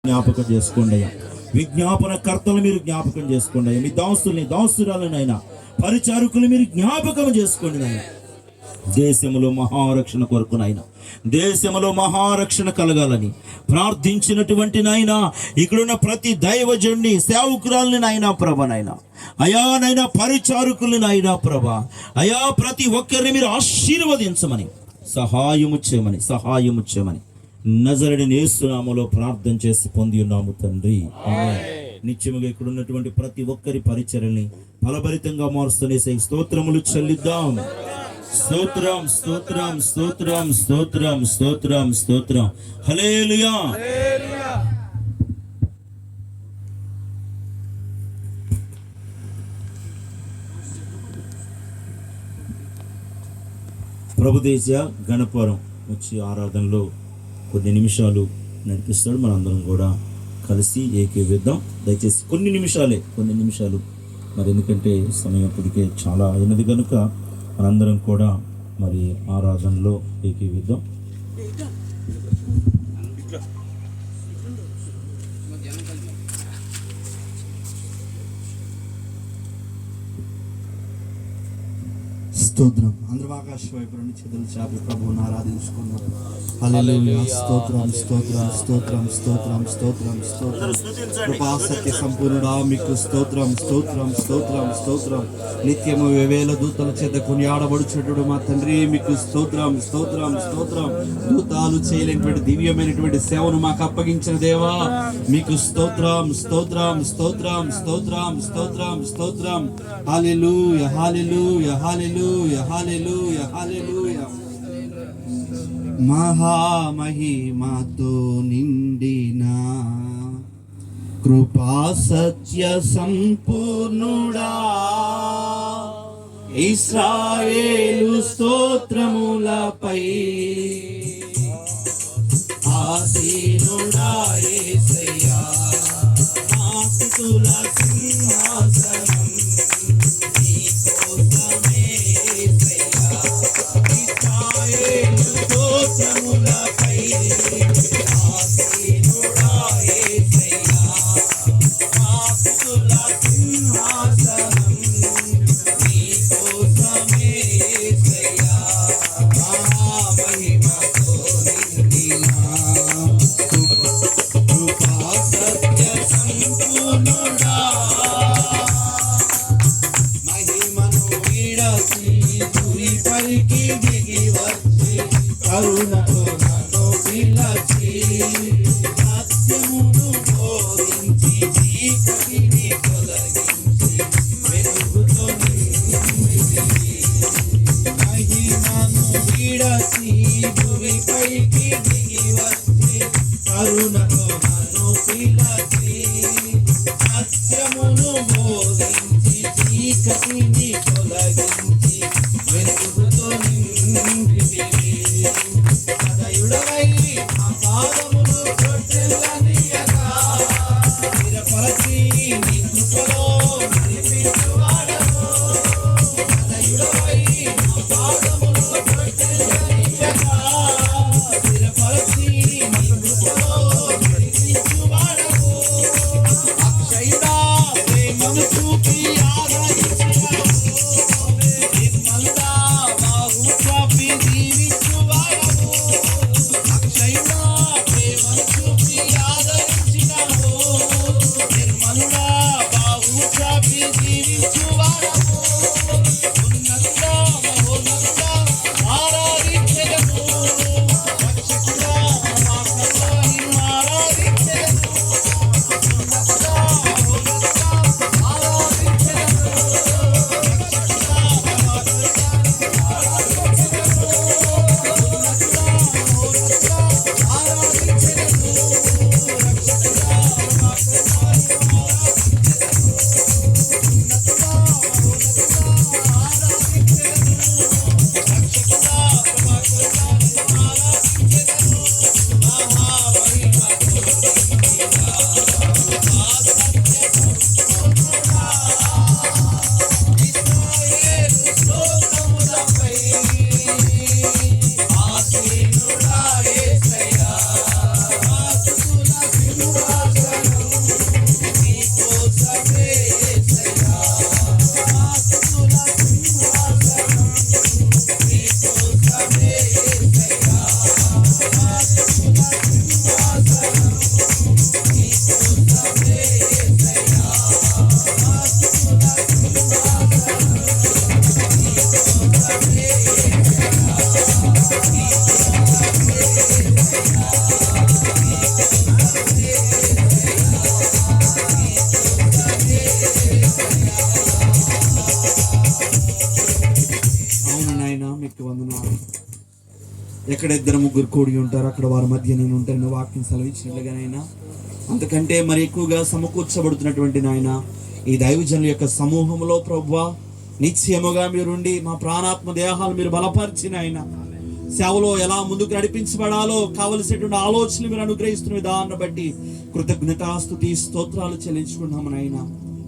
జ్ఞాపకం చేసుకోండి అయ్యా. విజ్ఞాపన కర్తలు మీరు జ్ఞాపకం చేసుకోండి అయ్యా. మీ దాసుల్ని దాసురాలనైనా పరిచారకులు మీరు జ్ఞాపకం చేసుకోండి నాయన. దేశంలో మహారక్షణ కొరకునైనా, దేశంలో మహారక్షణ కలగాలని ప్రార్థించినటువంటి నాయన ఇక్కడున్న ప్రతి దైవజుడిని సేవకురాలని నాయన ప్రభనైనా అయా నైనా పరిచారకుల్ని నాయన ప్రభ అయా ప్రతి ఒక్కరిని మీరు ఆశీర్వదించమని సహాయము చేయమని నజరేయుడైన యేసు నామములో ప్రార్థన చేసి పొంది ఉన్నాము తండ్రి, ఆమేన్. నిత్యముగా ఇక్కడ ఉన్నటువంటి ప్రతి ఒక్కరి పరిచర్యల్ని ఫలభరితంగా మారుస్తూనే స్తోత్రములు చెల్లిద్దాం. స్తోత్రం స్తోత్రం స్తోత్రం స్తోత్రం స్తోత్రం స్తోత్రం. హల్లెలూయా. ప్రభుదేశ గణపురం వచ్చి ఆరాధనలో కొన్ని నిమిషాలు నడిపిస్తాడు. మనందరం కూడా కలిసి ఏకీవిద్దాం. దయచేసి కొన్ని నిమిషాలు మరి, ఎందుకంటే సమయం ఇప్పటికే చాలా అయినది కనుక మనందరం కూడా మరి ఆరాధనలో ఏకీవిద్దాం. స్తోత్రం. అందరూ ఆకాశ వైపు నుండి చేతులు చాపి ప్రభువుని ఆరాధించుకున్నాం. హల్లెలూయా. స్తోత్రం స్తోత్రం స్తోత్రం స్తోత్రం స్తోత్రం స్తోత్రం. కృపా సత్య సంపూర్ణుడా మీకు స్తోత్రం స్తోత్రం స్తోత్రం స్తోత్రం. నిత్యము వేవేల దూతల చేత కొనియాడబడుచుడు మా తండ్రి మీకు స్తోత్రం స్తోత్రం స్తోత్రం. దూతాలు చేయలేనటువంటి దివ్యమైనటువంటి సేవను మాకు అప్పగించిన దేవా మీకు స్తోత్రం స్తోత్రం స్తోత్రం స్తోత్రం స్తోత్రం స్తోత్రం. హల్లెలూయా హల్లెలూయా హల్లెలూయా హల్లెలూయా హల్లెలూయా. మహామహిమతో నిండిన కృపా సత్య సంపూర్ణుడా ఇశ్రాయేలు స్తోత్రములపై ఆసీనుడా యేసయ్యా ఆస్తుల సింహాసనం నీకోసమే యేసయ్యా ఇశ్రాయేలు స్తోత్రములపై ఆసీనుడా యేసయ్యా ఆస్తుల సింహాసనం నీకోసమే యేసయ్యా మహామహిమతో నిండిన ఎక్కడ ఇద్దరు ముగ్గురు కూడి ఉంటారు అక్కడ వారి మధ్య నేను ఉంటాను వాక్యం సెలవిచ్చినట్లుగానైనా అంతకంటే మరి ఎక్కువగా సమకూర్చబడుతున్నటువంటి నాయన ఈ దైవజనుల యొక్క సమూహంలో ప్రభువా నిశ్చయముగా మీరుండి మా ప్రాణాత్మ దేహాలు మీరు బలపరిచిన ఆయన సేవలో ఎలా ముందుకు నడిపించబడాలో కావలసినటువంటి ఆలోచనలు మీరు అనుగ్రహిస్తున్న విధానాన్ని బట్టి కృతజ్ఞతాస్తుతి స్తోత్రాలు చెల్లించుకున్నాము నాయన.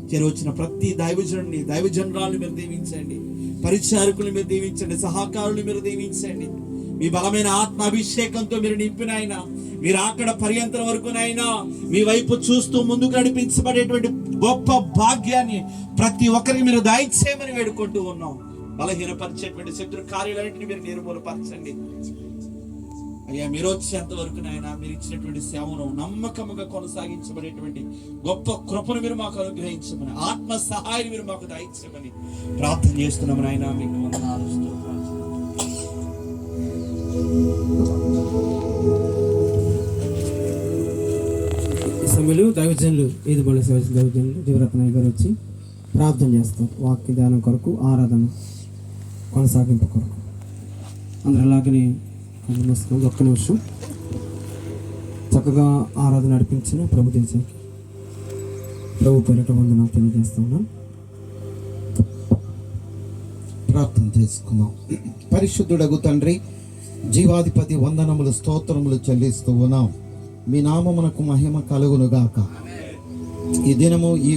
చేరవచ్చిన ప్రతి దైవజనురాలను మీరు దీవించండి, పరిచారకులు మీరు దీవించండి, సహకారులు మీరు దీవించండి. మీ బలమైన ఆత్మాభిషేకంతో మీరు నింపినైనా మీరు అక్కడ పర్యంతరం వరకునైనా మీ వైపు చూస్తూ ముందుకు నడిపించబడేటువంటి గొప్ప భాగ్యాన్ని ప్రతి ఒక్కరికి మీరు దయచేయమని వేడుకుంటూ ఉన్నాం. బలహీనపరిచేటువంటి శత్రు కార్యాలన్నింటినీ మీరు నిర్మూలపరచండి అయ్యా. మీరు వచ్చేంత వరకునైనా మీరు ఇచ్చినటువంటి సేవను నమ్మకముగా కొనసాగించబడేటువంటి గొప్ప కృపను మీరు మాకు అనుగ్రహించమని, ఆత్మ సహాయం మీరు మాకు దయచేయమని ప్రార్థన చేస్తున్నాము నాయనా. మీకు వందనాలు, స్తోత్రాలు. ఈ సమయంలో దైవజనులు ఈదుబడి దైవజనులు జీవరత్నయ్య గారు వచ్చి ప్రార్థన చేస్తారు. వాక్య ధ్యానం కొరకు, ఆరాధన కొనసాగింపు కొరకు. అందరూ అలాగనే కళ్ళు మూసుకొని ఒక్క నిమిషం చక్కగా ఆరాధన నడిపించిన ప్రభు దేశానికి ప్రభు పేరిట వందనాలు తెలియజేస్తున్నాం. ప్రార్థన చేసుకుందాం. పరిశుద్ధుడగు తండ్రి, జీవాధిపతి వందనములు స్తోత్రములు చెల్లిస్తూ ఉన్నాం. మీ నామమునకు మహిమ కలుగునుగాక. ఈ దినము ఈ